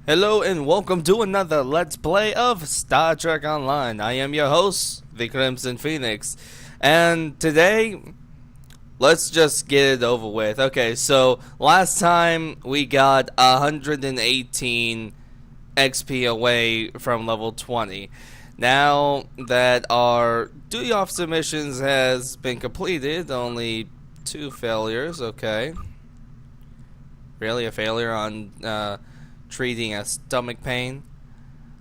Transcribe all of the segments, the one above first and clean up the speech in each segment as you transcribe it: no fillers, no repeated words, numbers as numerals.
Hello and welcome to another Let's Play of Star Trek Online. I am your host, the Crimson Phoenix, and today, let's just get it over with. Okay, so last time we got 118 XP away from level 20. Now that our duty officer missions has been completed, only 2 failures, okay. Really, a failure on, treating a stomach pain.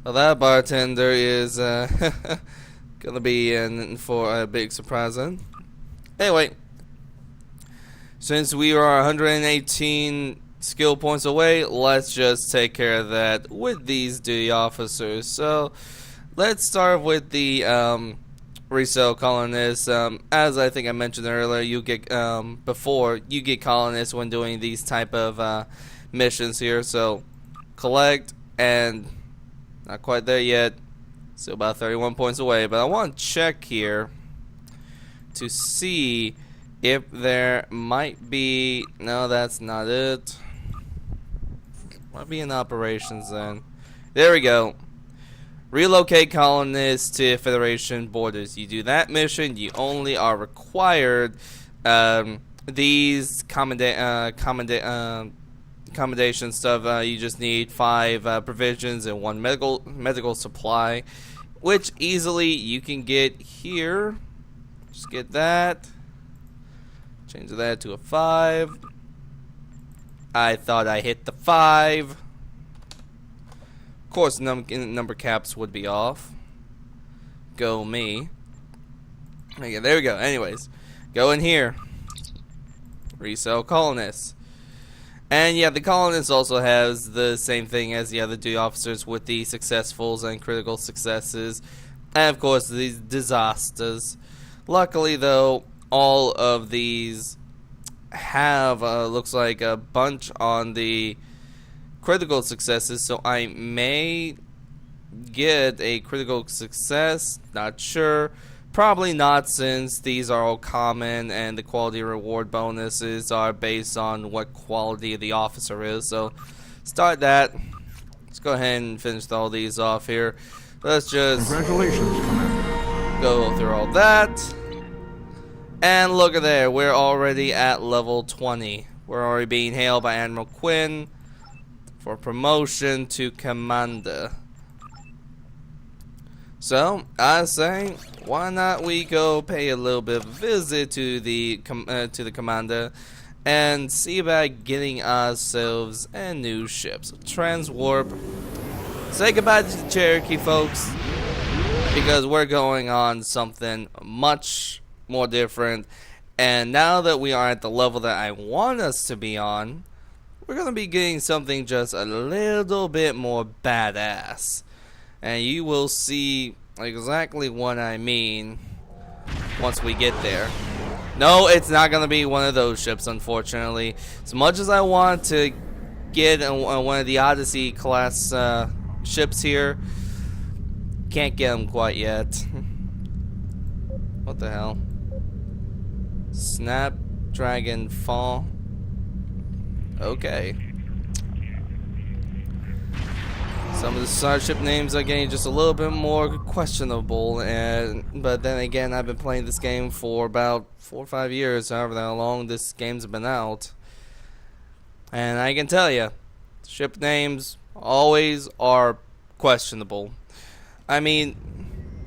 Well, that bartender is gonna be in for a big surprise then. Anyway, since we are 118 skill points away, let's just take care of that with these duty officers. So let's start with the resale colonists. As I think I mentioned earlier, you get before you get colonists when doing these type of missions here. So collect, and not quite there yet, still about 31 points away, but I want to check here to see if there might be, no, that's not it, might be in operations then. There we go. Relocate colonists to Federation borders. You do that mission, you only are required these accommodation stuff. You just need 5 provisions and 1 medical supply, which easily you can get here. Just get that, change that to a 5. I thought I hit the 5. Of course, number caps would be off. Go me. Okay, there we go. Anyways, go in here, resell colonists. And yeah, the colonist also has the same thing as the other duty officers with the successfuls and critical successes, and of course these disasters. Luckily though, all of these have looks like a bunch on the critical successes, so I may get a critical success, not sure. Probably not, since these are all common and the quality reward bonuses are based on what quality the officer is. So start that. Let's go ahead and finish all these off here. Let's just Congratulations, Commander. go through all that. And look at there, we're already at level 20. We're already being hailed by Admiral Quinn for promotion to Commander. So I say, why not we go pay a little bit of a visit to the commander and see about getting ourselves a new ship. So transwarp. Say goodbye to the Cherokee, folks, because we're going on something much more different. And now that we are at the level that I want us to be on, we're gonna be getting something just a little bit more badass. And you will see exactly what I mean once we get there. No, it's not going to be one of those ships, unfortunately. As much as I want to get one of the Odyssey class ships here, can't get them quite yet. What the hell? Snapdragon Fall. Okay. Some of the starship names are getting just a little bit more questionable, but then again, I've been playing this game for about 4 or 5 years, however long this game's been out, and I can tell you, ship names always are questionable. I mean,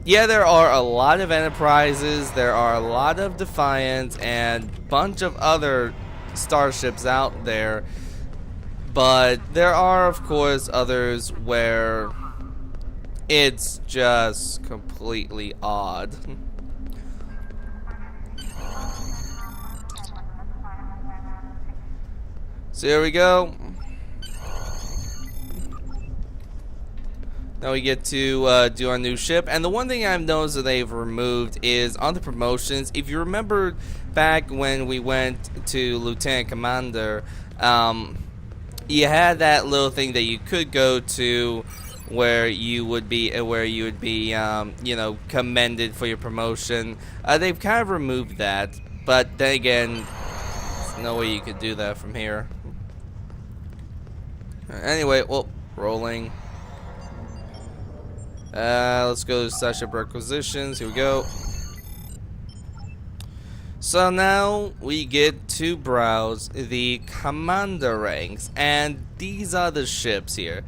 yeah, there are a lot of Enterprises, there are a lot of Defiant, and a bunch of other starships out there. But there are, of course, others where it's just completely odd. So here we go. Now we get to do our new ship. And the one thing I've noticed that they've removed is on the promotions. If you remember back when we went to Lieutenant Commander, you had that little thing that you could go to where you would be you know, commended for your promotion. They've kind of removed that, but then again, there's no way you could do that from here. Anyway, well, Rolling. Let's go to Starship Requisitions. Here we go. So now we get to browse the commander ranks, and these are the ships here.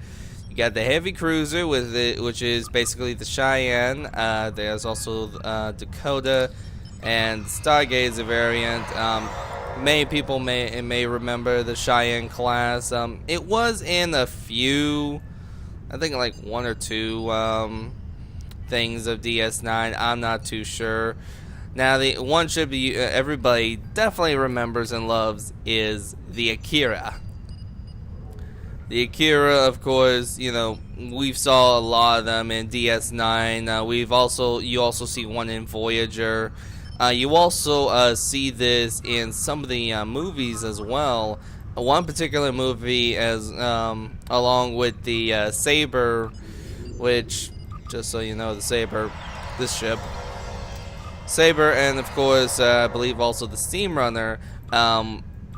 You got the heavy cruiser with it, which is basically the Cheyenne. There's also Dakota and Stargazer variant. Many people may remember the Cheyenne class. It was in a few, I think like one or two things of DS9. I'm not too sure. Now, the one ship everybody definitely remembers and loves is the Akira. The Akira, of course, you know, we saw a lot of them in DS9. You also see one in Voyager. You also see this in some of the movies as well. One particular movie, along with the Saber, which, just so you know, the Saber, this ship. Saber, and of course, I believe also the Steamrunner.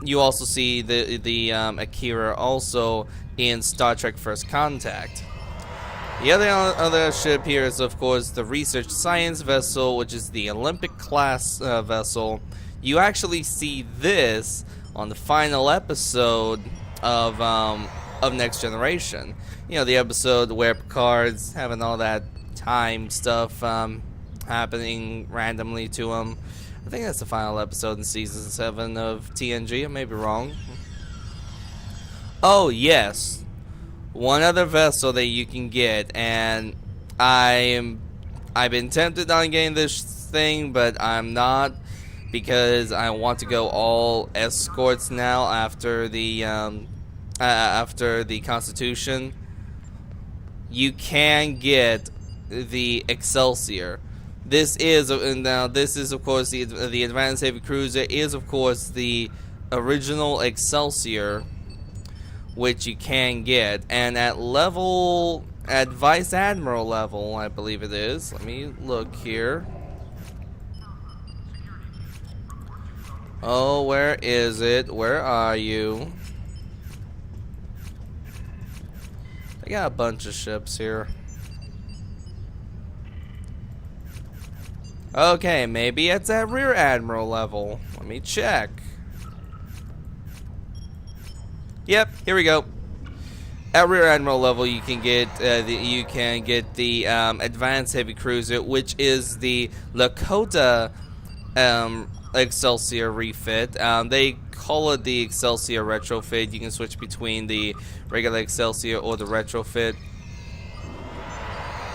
You also see the Akira also in Star Trek First Contact. The other ship here is, of course, the Research Science Vessel, which is the Olympic class vessel. You actually see this on the final episode of Next Generation. You know, the episode where Picard's having all that time stuff happening randomly to him. I think that's the final episode in season 7 of TNG. I may be wrong. Oh yes, one other vessel that you can get, and I've been tempted on getting this thing, but I'm not, because I want to go all escorts now after the Constitution. You can get the Excelsior. This is of course the Advanced Heavy Cruiser is of course the original Excelsior, which you can get, and at Vice Admiral level, I believe it is. Let me look here. Oh, where is it? Where are you? They got a bunch of ships here. Okay, maybe it's at Rear Admiral level. Let me check. Yep, here we go. At Rear Admiral level, you can get the Advanced Heavy Cruiser, which is the Lakota Excelsior refit. They call it the Excelsior retrofit. You can switch between the regular Excelsior or the retrofit.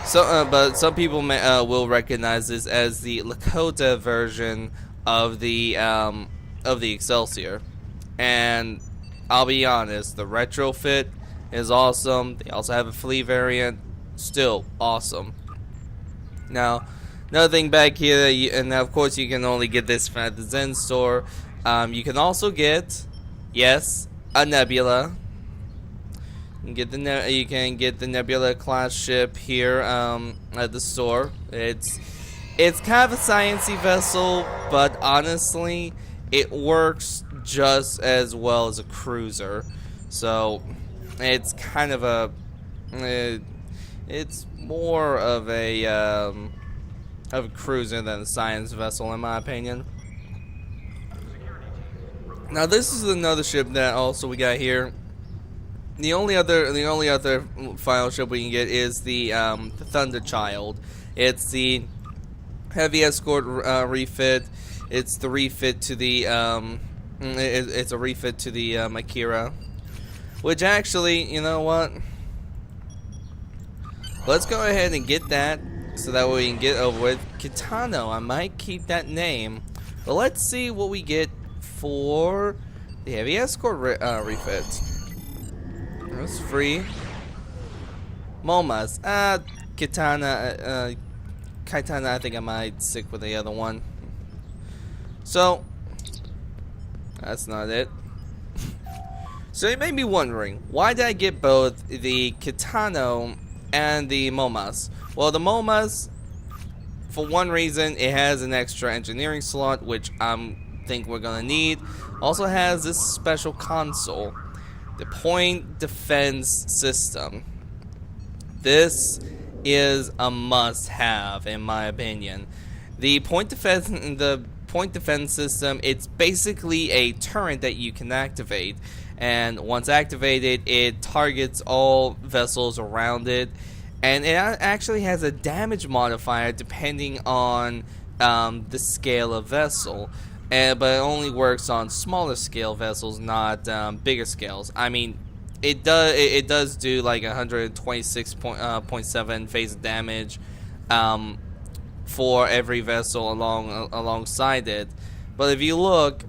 So, but some people will recognize this as the Lakota version of the Excelsior, and I'll be honest, the retrofit is awesome. They also have a fleet variant, still awesome. Now, another thing back here, and of course you can only get this at the Zen store. You can also get, yes, a Nebula. You can get the Nebula class ship here at the store. It's kind of a sciencey vessel, but honestly, it works just as well as a cruiser. So it's kind of it's more of a cruiser than a science vessel, in my opinion. Now this is another ship that also we got here. The only other final ship we can get is the Thunder Child. It's the heavy escort refit. It's the refit to the it's a refit to the Akira, which actually, you know what? Let's go ahead and get that, so that way we can get over with. Kitano, I might keep that name, but let's see what we get for the heavy escort refit. It's free. Momas. Kaitana, I think I might stick with the other one. So, that's not it. So you may be wondering, why did I get both the Kitano and the Momas? Well, the Momas, for one reason, it has an extra engineering slot, which I think we're gonna need. Also has this special console, the Point Defense System. This is a must-have, in my opinion. The point defense system, it's basically a turret that you can activate, and once activated, it targets all vessels around it, and it actually has a damage modifier depending on the scale of vessel. But it only works on smaller scale vessels, not bigger scales. I mean, it does do like 126.7 phase damage for every vessel alongside it. But if you look,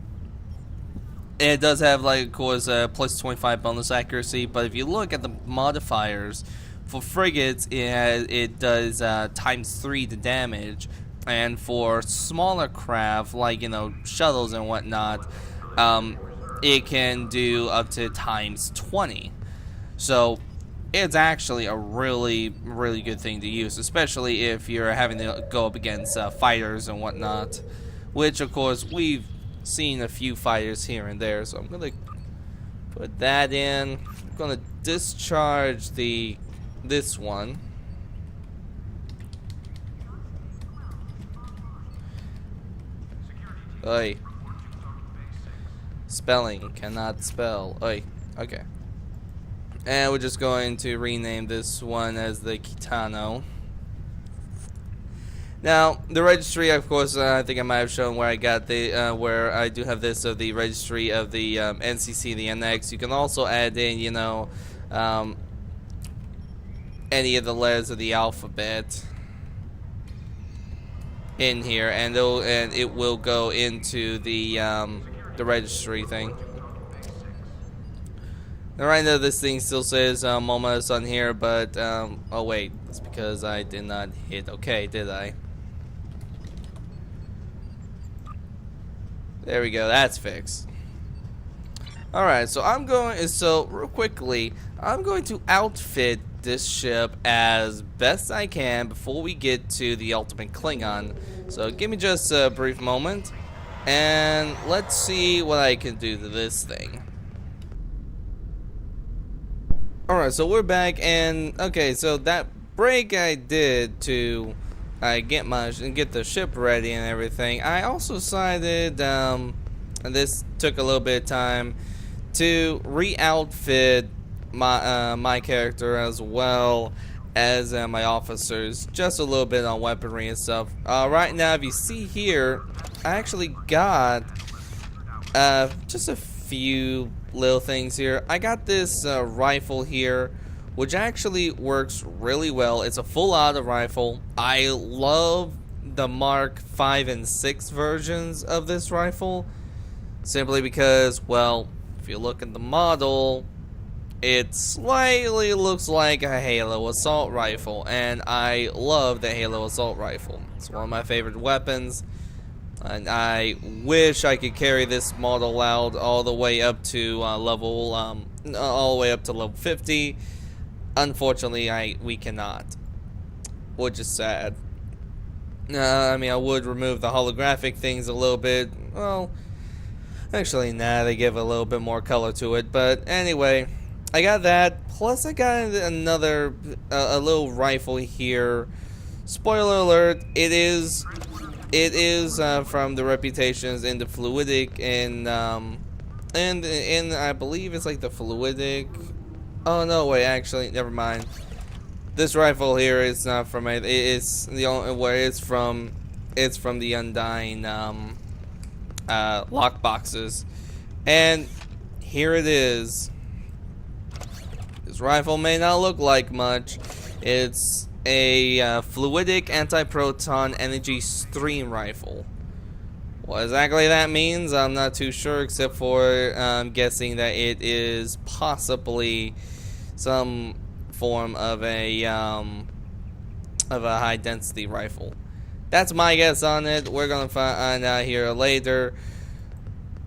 it does have, like, of course, plus 25 bonus accuracy. But if you look at the modifiers for frigates, it does times 3 the damage. And for smaller craft, like, you know, shuttles and whatnot, it can do up to times 20. So it's actually a really, really good thing to use, especially if you're having to go up against fighters and whatnot, which, of course, we've seen a few fighters here and there. So I'm going to put that in. I'm going to discharge this one. Oi. Spelling. Cannot spell. Oi. Okay. And we're just going to rename this one as the Kitano. Now, the registry, of course, I think I might have shown where I got the, where I do have this of the registry of the NCC, the NX. You can also add in, you know, any of the letters of the alphabet in here, and it will go into the registry thing. Now, right now this thing still says Moma's on here, but oh wait, it's because I did not hit OK, did I? There we go, that's fixed. Alright, so real quickly, I'm going to outfit this ship as best I can before we get to the ultimate Klingon. So give me just a brief moment, and let's see what I can do to this thing. Alright, so we're back, and okay, so that break I did to get the ship ready and everything, I also decided, and this took a little bit of time, to re-outfit my character as well as my officers, just a little bit on weaponry and stuff. Right now, if you see here, I actually got just a few little things here. I got this rifle here, which actually works really well. It's a full auto rifle. I love the Mark 5 and 6 versions of this rifle, simply because, well, if you look at the model, it slightly looks like a Halo assault rifle, and I love the Halo assault rifle. It's one of my favorite weapons, and I wish I could carry this model out all the way up to level 50. Unfortunately, we cannot, which is sad. I mean, I would remove the holographic things a little bit. Well, actually, nah, they give a little bit more color to it. But anyway, I got that. Plus, I got another a little rifle here. Spoiler alert: it is from the reputations in the fluidic and I believe it's like the fluidic. Oh no, wait, actually, never mind. This rifle here is not from it. It's the only where it's from. It's from the Undying lock boxes, and here it is. This rifle may not look like much. It's a fluidic anti-proton energy stream rifle. What exactly that means, I'm not too sure, except for guessing that it is possibly some form of a high density rifle. That's my guess on it. We're gonna find out here later.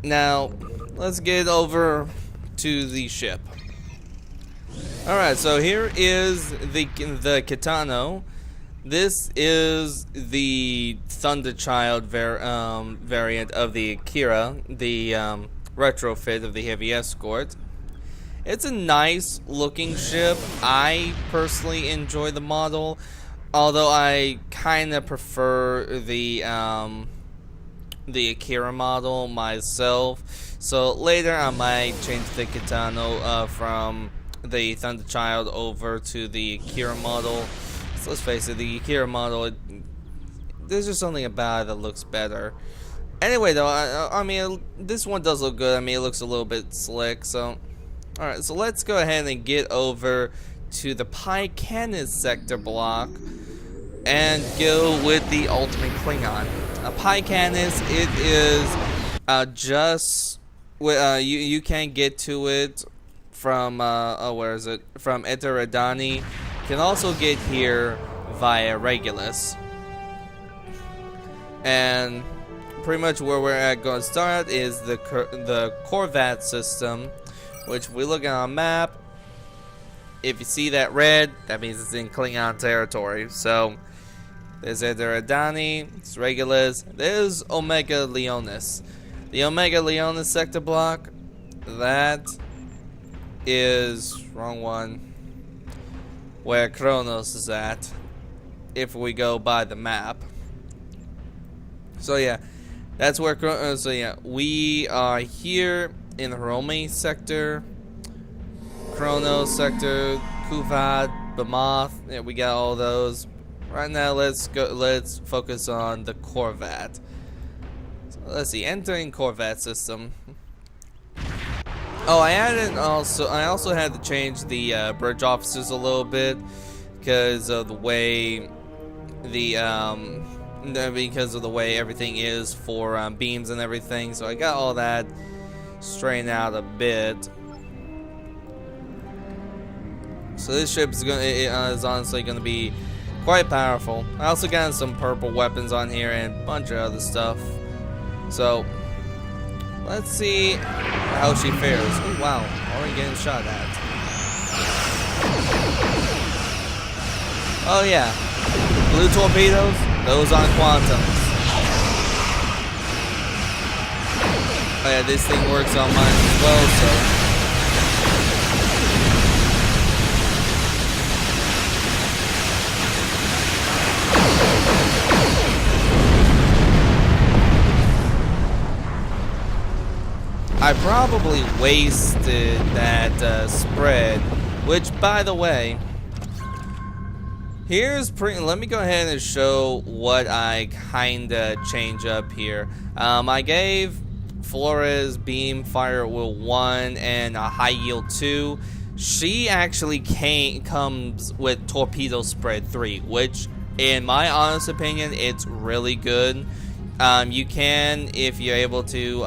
Now, let's get over to the ship. Alright, so here is the Kitano. This is the Thunderchild variant of the Akira, the retrofit of the Heavy Escort. It's a nice looking ship. I personally enjoy the model, although I kind of prefer the Akira model myself. So later I might change the Kitano from the Thunder Child over to the Akira model. So let's face it, the Akira model, there's just something about it that looks better. Anyway, though, I mean, this one does look good. I mean, it looks a little bit slick. So, alright, so let's go ahead and get over to the Pycanis sector block and go with the Ultimate Klingon. Pycanis, it is just you can get to it from where is it? From Eteradani. You can also get here via Regulus. And pretty much where we're going to start is the Corvat system, which if we look at our map, if you see that red, that means it's in Klingon territory. So there's Eteradani, it's Regulus, there's Omega Leonis. The Omega Leonis sector block, that is wrong one, where Kronos is at, if we go by the map. So yeah, that's where so yeah, we are here in the Rome sector, Kronos sector, Kuvad, Bamoth. Yeah, we got all those. Right now, let's focus on the Corvat. So let's see, entering Corvat system. Oh, I also had to change the bridge officers a little bit because of the way everything is for beams and everything. So I got all that straightened out a bit. So this ship is honestly gonna be quite powerful. I also got some purple weapons on here and a bunch of other stuff. So let's see how she fares. Oh wow, already getting shot at. Oh yeah, blue torpedoes, those on quantums. Oh yeah, this thing works on mine as well, so. I probably wasted that spread, which, by the way, let me go ahead and show what I kinda change up here. I gave Flores Beam Fire Will 1 and a High Yield 2. She actually comes with Torpedo Spread 3, which, in my honest opinion, it's really good. You can, if you're able to,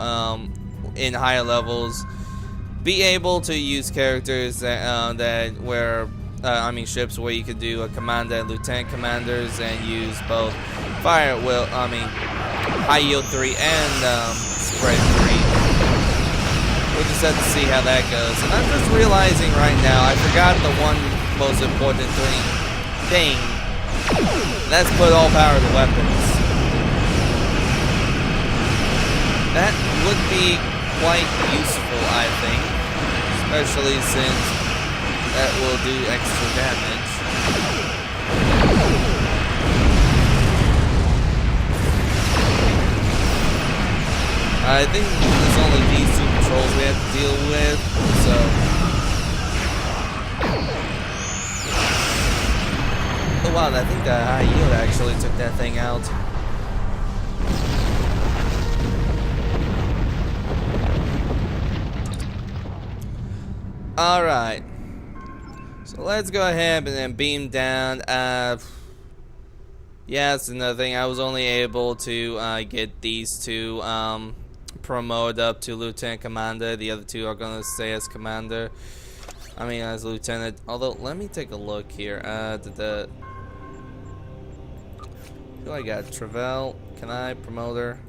in higher levels, be able to use characters ships where you could do a commander and lieutenant commanders and use both high yield 3 and spread 3. We'll just have to see how that goes. And I'm just realizing right now, I forgot the one most important thing. That's put all power to weapons. That would be quite useful, I think, especially since that will do extra damage. I think there's only these two patrols we have to deal with, so. Oh wow, I think the high yield actually took that thing out. Alright, so let's go ahead and then beam down. Yeah, that's another thing. I was only able to get these two promoted up to Lieutenant Commander. The other two are going to stay as Commander. I mean, as Lieutenant. Although, let me take a look here. Who I got? Travell. Can I promote her?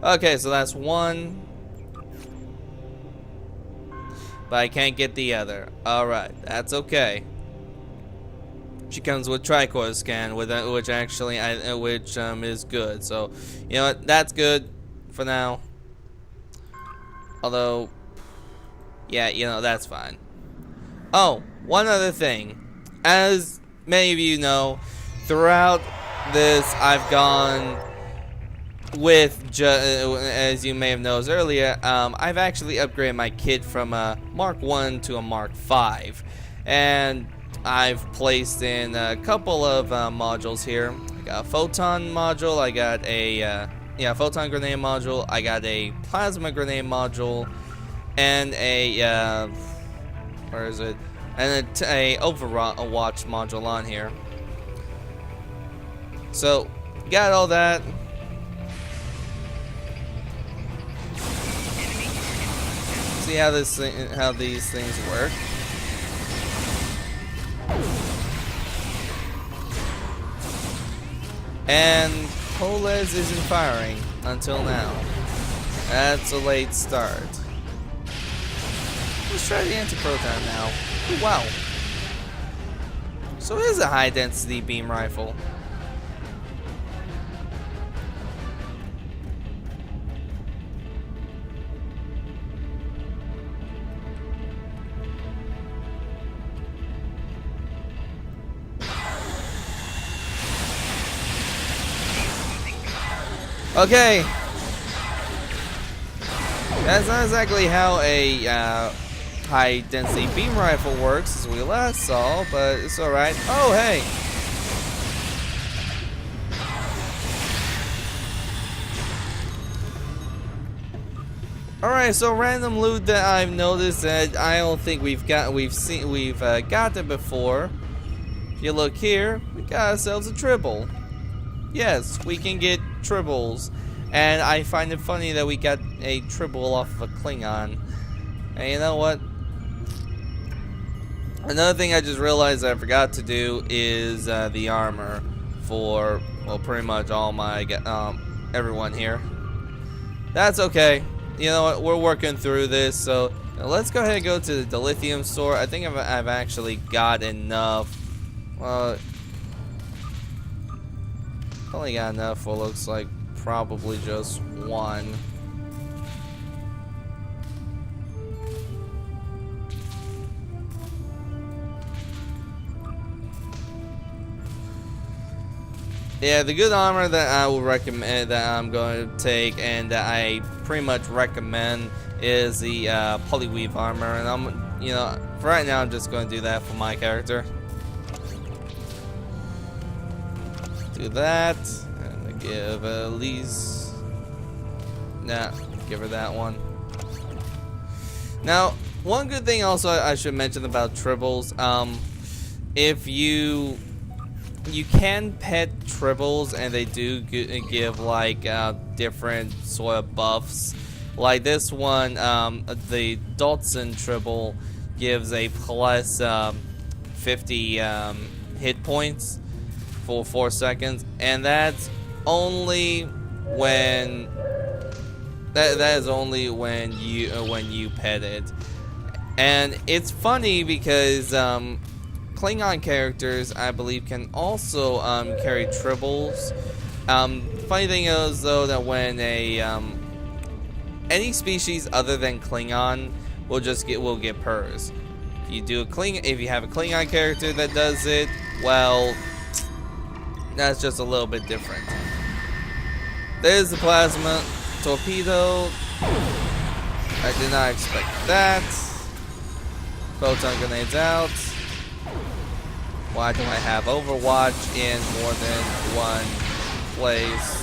Okay, so that's one. But I can't get the other. Alright, that's okay. She comes with tricorder scan, which actually is good. So, you know what? That's good for now. Although, Yeah, you know, that's fine. Oh, one other thing. As many of you know, throughout this, I've gone with, as you may have noticed earlier, I've actually upgraded my kit from a Mark 1 to a Mark 5. And I've placed in a couple of modules here. I got a photon module, I got a photon grenade module, I got a plasma grenade module, and a where is it? And a Overwatch module on here. So got all that. See how these things work. And Poles isn't firing until now. That's a late start. Let's try the anti-proton now. Oh, wow. So it is a high-density beam rifle. Okay. That's not exactly how a high-density beam rifle works, as we last saw, but it's alright. Oh, hey! Alright, so random loot that I've noticed that I don't think we've gotten before. If you look here, we got ourselves a tribble. Yes, we can get tribbles. And I find it funny that we got a tribble off of a Klingon. And you know what? Another thing I just realized I forgot to do is the armor for, well, pretty much all my everyone here. That's okay. You know what? We're working through this, so let's go ahead and go to the lithium store. I think I've actually got enough. Well, only got enough for looks like probably just one. Yeah, the good armor that I will recommend, that I'm going to take, and that I pretty much recommend is the polyweave armor. And I'm, you know, for right now, I'm just going to do that for my character. Do that, and give Elise. Nah, give her that one. Now, one good thing also I should mention about tribbles, if you can pet tribbles, and they do give like different sort of buffs. Like this one, the Dotson tribble gives a plus 50 hit points for 4 seconds, and that's only when that is only when you pet it. And it's funny because Klingon characters, I believe, can also carry tribbles. Funny thing is, though, that when any species other than Klingon will get purrs. If you have a Klingon character that does it, well, that's just a little bit different. There's the plasma torpedo. I did not expect that. Photon grenades out. Why do I have Overwatch in more than one place?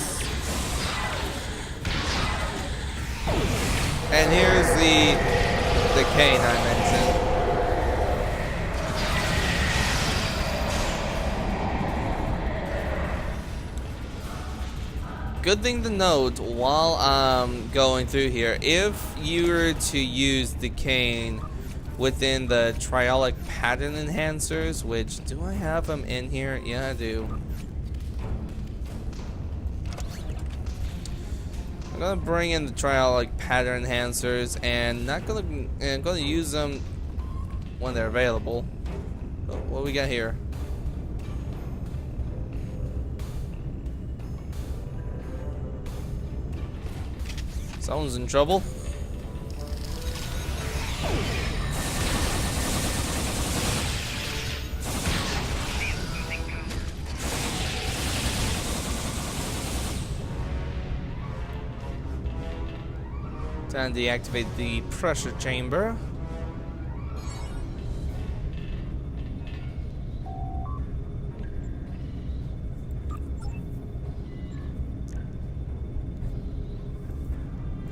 And here's the cane I mentioned. Good thing to note while I'm going through here, if you were to use the cane within the triolic pattern enhancers, which, do I have them in here? Yeah, I do. I'm gonna bring in the triolic pattern enhancers, and I'm gonna use them when they're available. So, what we got here? Someone's in trouble. Time to deactivate the pressure chamber.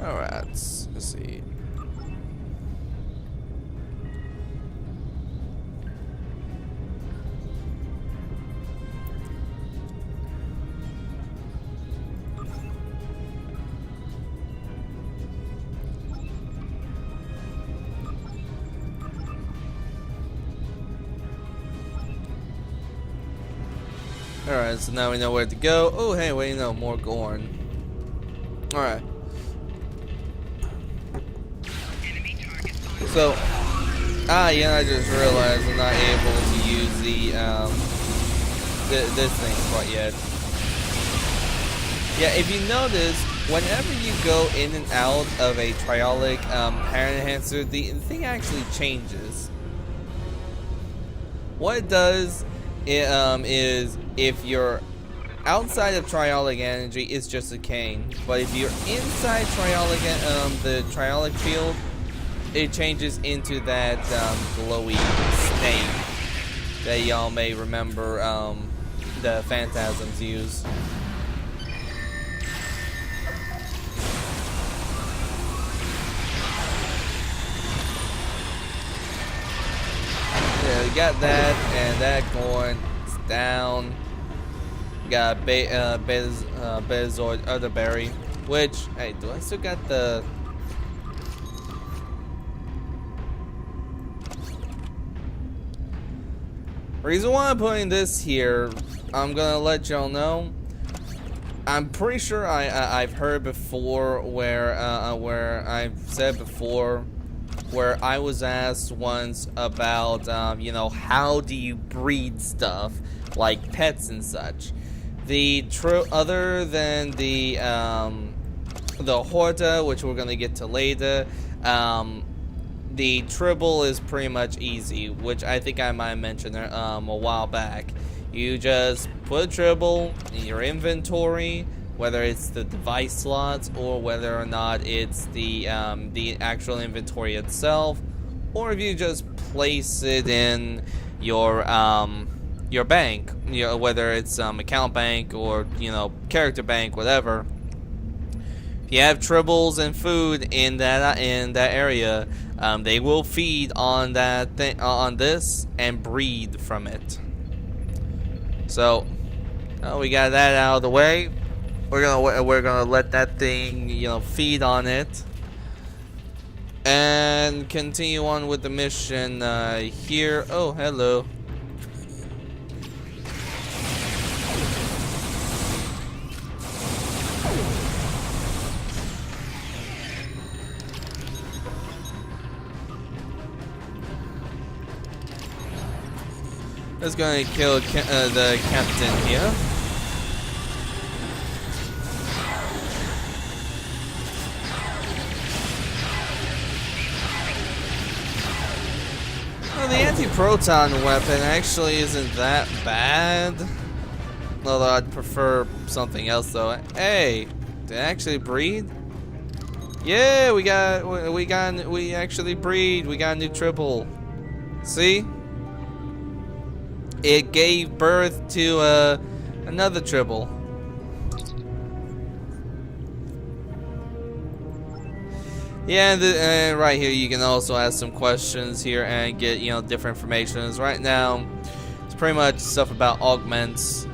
Alright, let's see. Alright, so now we know where to go. Oh, hey, wait, no, more Gorn. Alright. So, yeah, I just realized I'm not able to use this thing quite yet. Yeah, if you notice, whenever you go in and out of a triolic power enhancer, the thing actually changes. What it does is if you're outside of triolic energy, it's just a cane. But if you're inside triolic, the triolic field, it changes into that glowy snake that y'all may remember the Phantasms use. Yeah, we got that, and that going down. We got Betazoid Otherberry, which, hey, do I still got the... Reason why I'm putting this here, I'm gonna let y'all know. I'm pretty sure I've heard before where I've said before where I was asked once about you know, how do you breed stuff like pets and such. Other than the Horta, which we're gonna get to later, the Tribble is pretty much easy, which I think I might mention a while back. You just put a Tribble in your inventory, whether it's the device slots or whether or not it's the actual inventory itself, or if you just place it in your bank, you know, whether it's account bank or, you know, character bank, whatever. If you have tribbles and food in that area, they will feed on that thing, on this, and breed from it. So, we got that out of the way. We're gonna let that thing, you know, feed on it, and continue on with the mission here. Oh, hello. Let's go and kill the captain here. Well, the anti-proton weapon actually isn't that bad. Although I'd prefer something else though. Hey, did it actually breed? Yeah, we actually breed. We got a new triple. See? It gave birth to another triple. Yeah, and right here you can also ask some questions here and get, you know, different information. Right now, it's pretty much stuff about augments,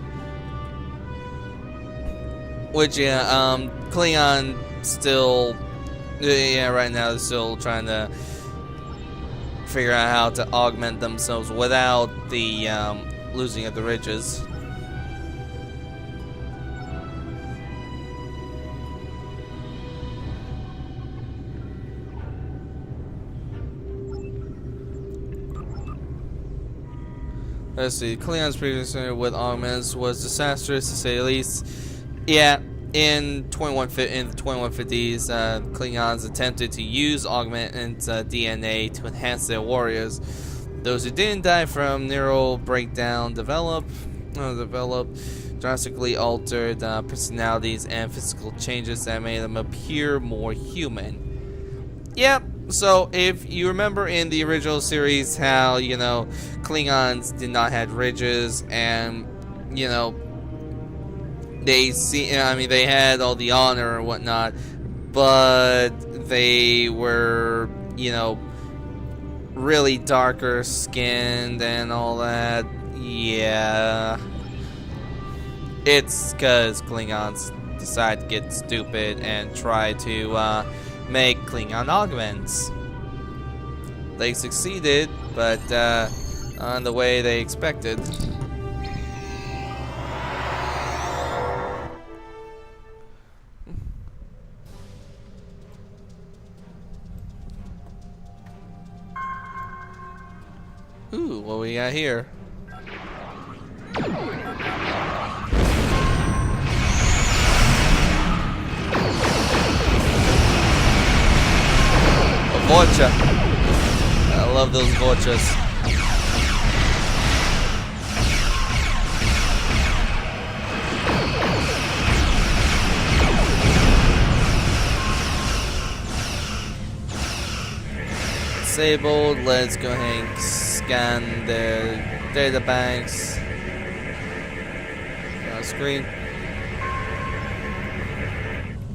which Klingon still, right now they're still trying to figure out how to augment themselves without the losing of the ridges. Let's see. Klingons' previous with augments was disastrous, to say the least. Yeah, in the 2150s, Klingons attempted to use augmented DNA to enhance their warriors. Those who didn't die from neural breakdown develop drastically altered personalities and physical changes that made them appear more human. Yep. So if you remember in the original series how, Klingons did not have ridges and, they had all the honor and whatnot, but they were, really darker skinned and all that. Yeah. It's because Klingons decide to get stupid and try to make Klingon augments. They succeeded, but on the way they expected. Ooh, what we got here? Vorcha. I love those Vorchas. Disabled. Let's go ahead and scan their data banks. Screen.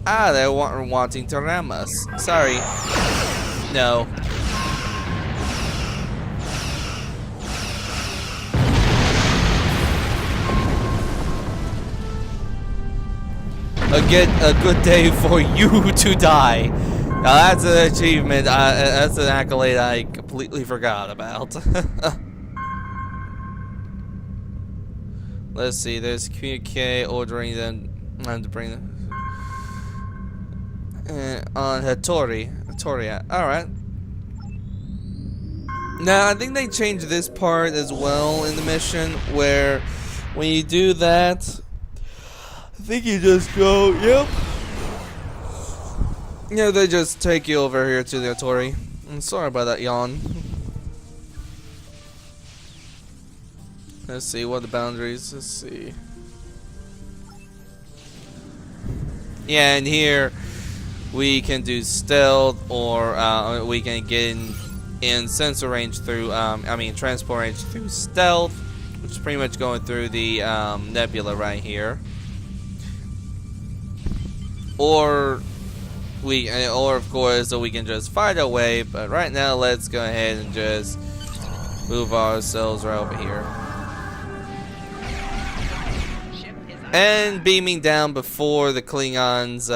Ah, they're wanting to ram us. Sorry. No. A good day for you to die. Now that's an achievement. That's an accolade I completely forgot about. Let's see. There's communique ordering them to bring them on Hatoria. All right. Now I think they changed this part as well in the mission, where when you do that, I think you just go, yep. They just take you over here to the Hatoria. I'm sorry about that yawn. Let's see what are the boundaries. Let's see. Yeah, and here we can do stealth, or we can get in sensor range through, transport range through stealth, which is pretty much going through the nebula right here. Or of course, we can just fight our way. But right now, let's go ahead and just move ourselves right over here. And beaming down before the Klingons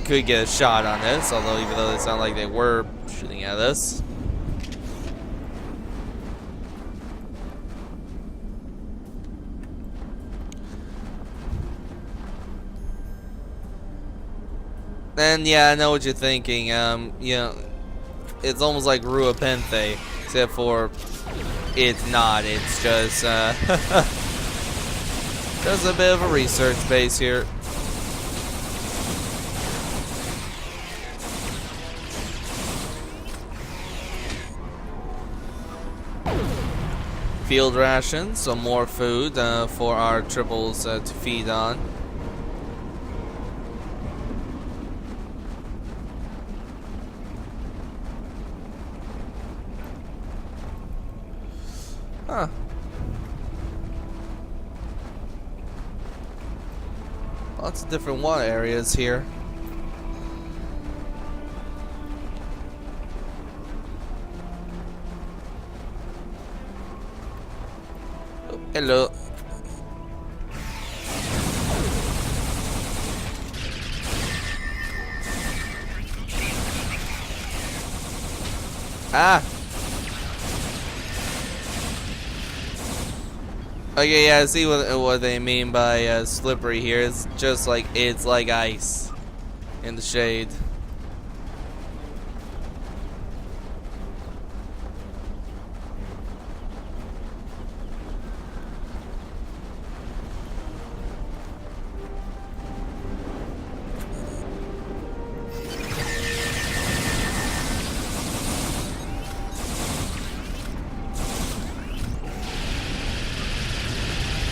could get a shot on us, although even though it sounded like they were shooting at us. And yeah, I know what you're thinking. It's almost like Rua Penthe, except for it's not. It's just just a bit of a research base here. Field rations, some more food for our triples to feed on. Huh. Lots of different water areas here. Oh, hello. Ah. Okay, yeah, I see what they mean by slippery here. It's just like, it's like ice in the shade.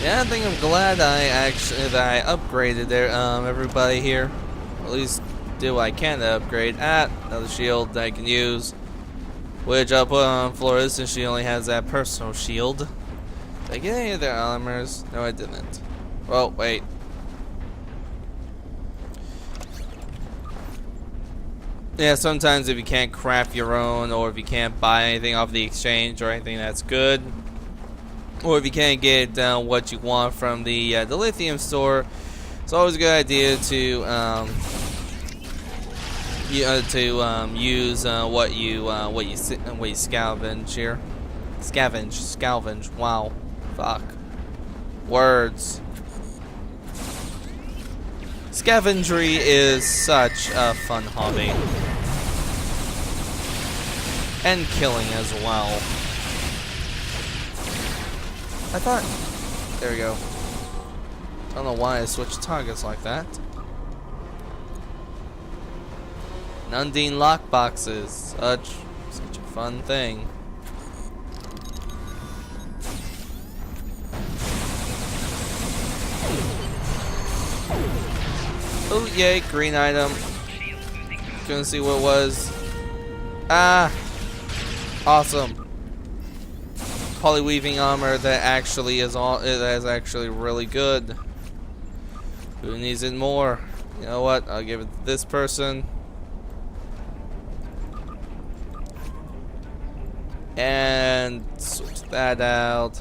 Yeah, I think I'm glad I upgraded everybody here. At least do what I can to upgrade. Another shield that I can use. Which I'll put on Flora since she only has that personal shield. Did I get any of their armors? No, I didn't. Well, wait. Yeah, sometimes if you can't craft your own, or if you can't buy anything off the exchange or anything, that's good. Or if you can't get what you want from the lithium store, it's always a good idea to use what you scavenge here. Scavenge. Wow, fuck. Words. Scavengery is such a fun hobby. And killing as well. I thought... There we go. I don't know why I switched targets like that. Undine lockboxes. Such a fun thing. Oh yay, green item. Couldn't see what it was. Ah! Awesome. Polyweaving armor that actually is actually really good. Who needs it more? You know what? I'll give it to this person. And switch that out.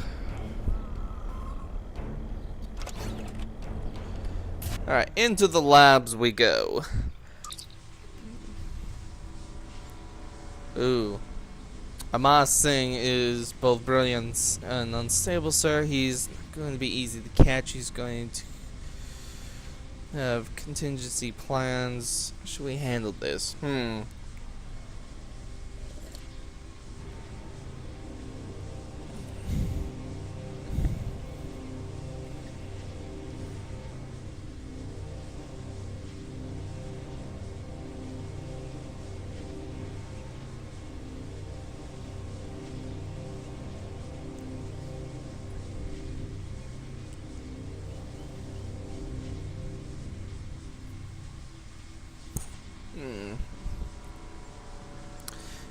Alright, into the labs we go. Ooh. Amar Singh is both brilliant and unstable, sir. He's going to be easy to catch. He's going to have contingency plans. How should we handle this?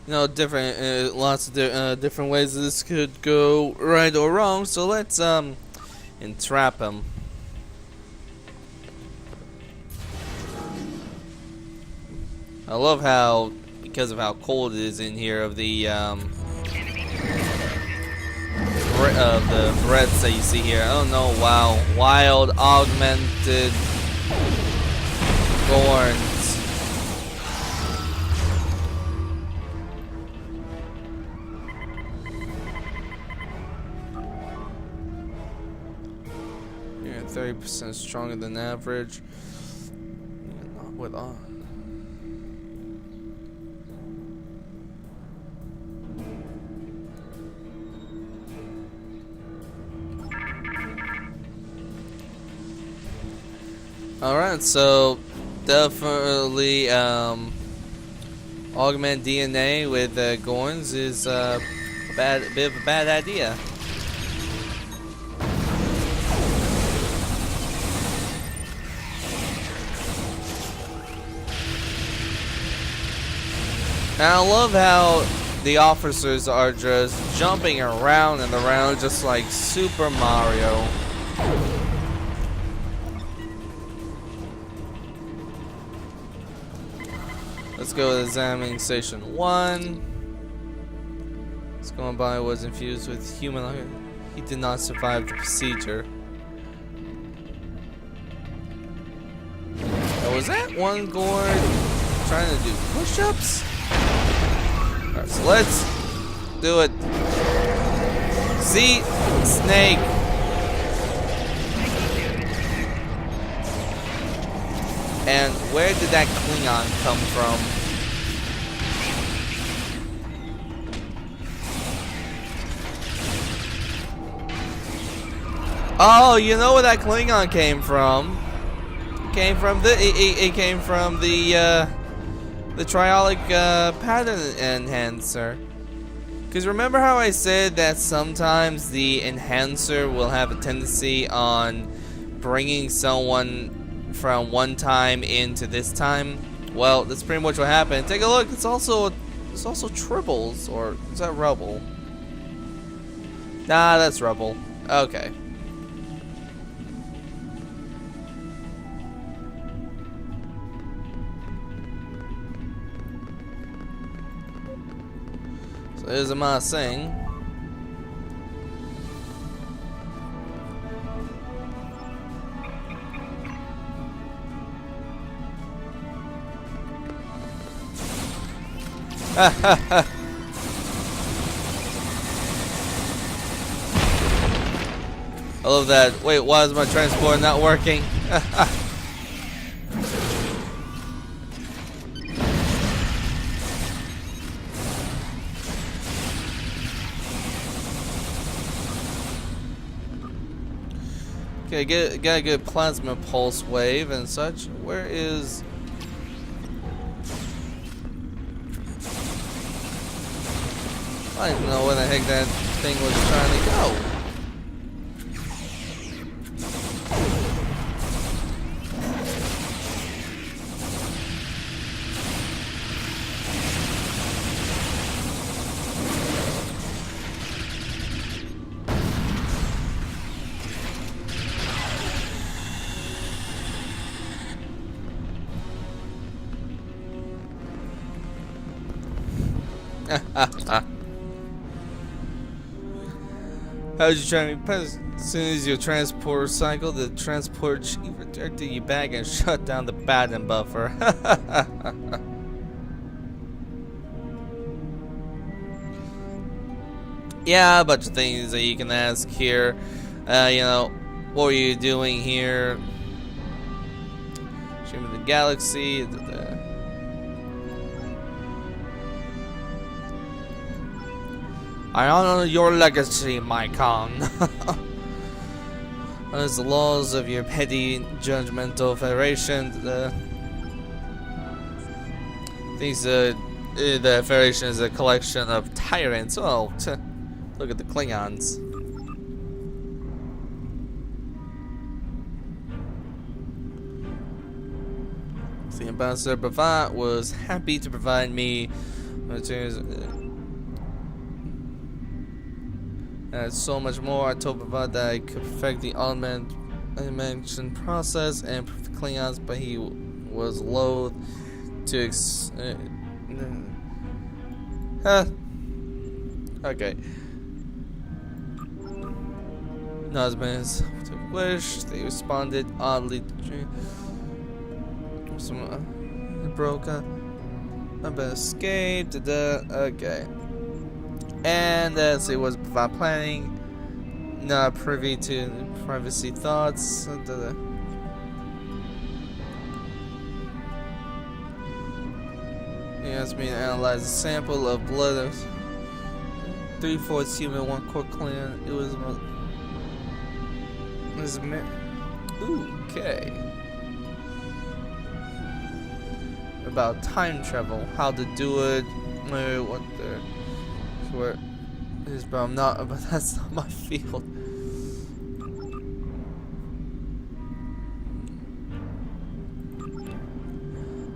You know, lots of different ways this could go right or wrong. So let's entrap him. I love how, because of how cold it is in here, of the threads that you see here. Oh no! Wow, wild augmented Gorns. You're 30% stronger than average. With all. Alright, so definitely augment DNA with Gorns is a bit of a bad idea. And I love how the officers are just jumping around and around just like Super Mario. Let's go to examining station 1. This going by was infused with human. He did not survive the procedure. Oh, was that one Gorn trying to do push-ups? Alright, so let's do it. See? Snake. And where did that Klingon come from? Oh, you know where that Klingon came from? It came from the triolic pattern enhancer. Because remember how I said that sometimes the enhancer will have a tendency on bringing someone from one time into this time? Well, that's pretty much what happened. Take a look. It's also tribbles, or is that rubble? Nah, that's rubble. Okay. So there's a ma saying. I love that. Wait, why is my transport not working? Okay, got a good plasma pulse wave and such. Where is... I don't know where the heck that thing was trying to go. How's you trying to... As soon as your transport cycle, the transport chief redirected you back and shut down the baton buffer. Yeah, a bunch of things that you can ask here. You know, what were you doing here? Stream of the galaxy. I honor your legacy, my Khan. As the laws of your petty, judgmental federation, thinks the federation is a collection of tyrants. Oh, look at the Klingons. The Ambassador Bavat was happy to provide me materials. So much more. I told Bavad that I could perfect the augmentation process and prove the Klingons, but he was loath to okay. Nazman's wish. They responded oddly. Some broke up. I better escape. Okay. And let's see what's Bavad planning. Not privy to privacy thoughts. He asked me to analyze a sample of blood of 3/4 human, 1/4 Klingon. It was okay. About time travel, how to do it, what the. Where is, but I'm not, but that's not my field.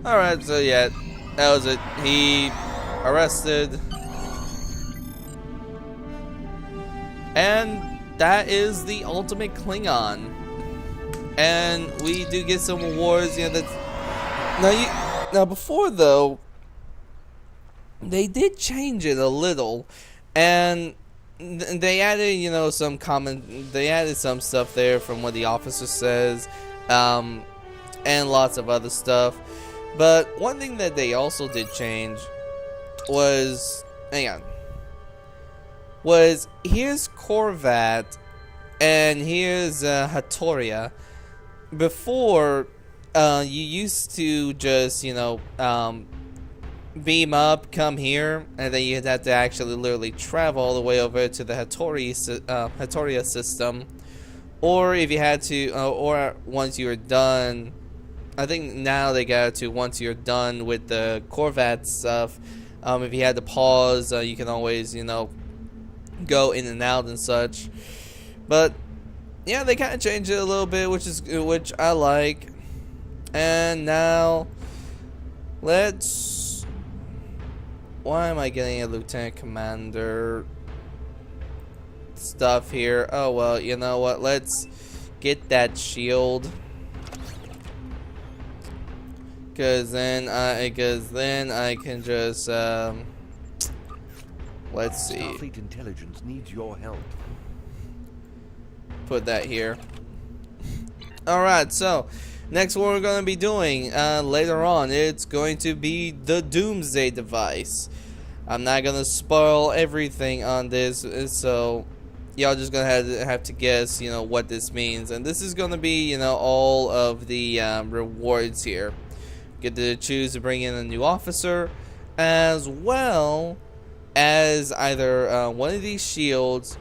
Alright, so yeah, that was it. He arrested. And that is the ultimate Klingon. And we do get some awards, you know, that's now before though, they did change it a little, and they added, you know, they added some stuff there from what the officer says, and lots of other stuff. But one thing that they also did change was, here's Korvat, and here's Hatoria. Before, you used to just, you know, beam up, come here, and then you'd have to actually literally travel all the way over to the Hatoria system, or if you had to, or once you were done. I think now they got to once you're done with the Korvat stuff. If you had to pause, you can always, you know, go in and out and such. But yeah, they kind of changed it a little bit, which I like. And now Let's... Why am I getting a lieutenant commander stuff here? Oh well, you know what? Let's get that shield. Cause then I can just let's see. Starfleet intelligence needs your help. Put that here. Alright, so next what we're gonna be doing later on, it's going to be the Doomsday device. I'm not gonna spoil everything on this, so y'all just gonna have to guess, you know, what this means. And this is gonna be, you know, all of the rewards here. Get to choose to bring in a new officer, as well as either one of these shields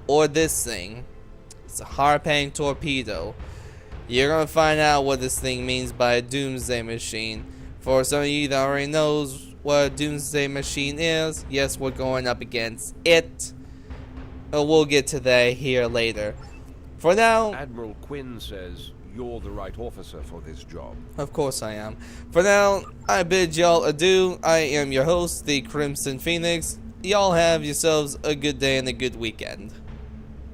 or this thing. It's a Harpang torpedo. You're gonna find out what this thing means by a Doomsday machine. For some of you that already knows what a Doomsday machine is, yes, we're going up against it. But we'll get to that here later. For now, Admiral Quinn says you're the right officer for this job. of course I am. For now, I bid y'all adieu. I am your host, the Crimson Phoenix. Y'all have yourselves a good day and a good weekend.